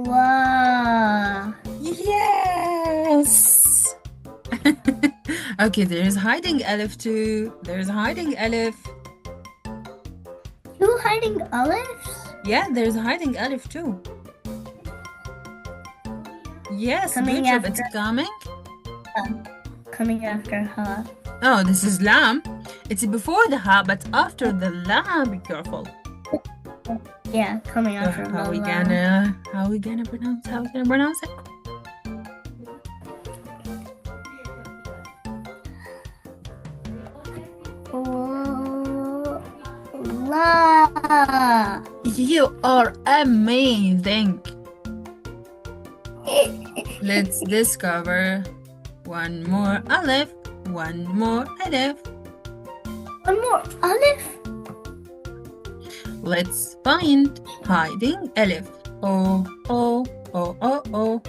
La. Yes. Okay, there's hiding alif too. There's hiding alif. Two hiding olives? Yeah, there's hiding alif too. Yes, Coming good job. It's after coming. coming after ha. Oh, this is lam. It's before the ha, but after the la. Be careful. Yeah, coming So after how we la. gonna pronounce it? La. You are amazing. Let's discover one more alif, one more alif. One more olive. Let's find hiding alif. Oh, oh, oh, oh, oh.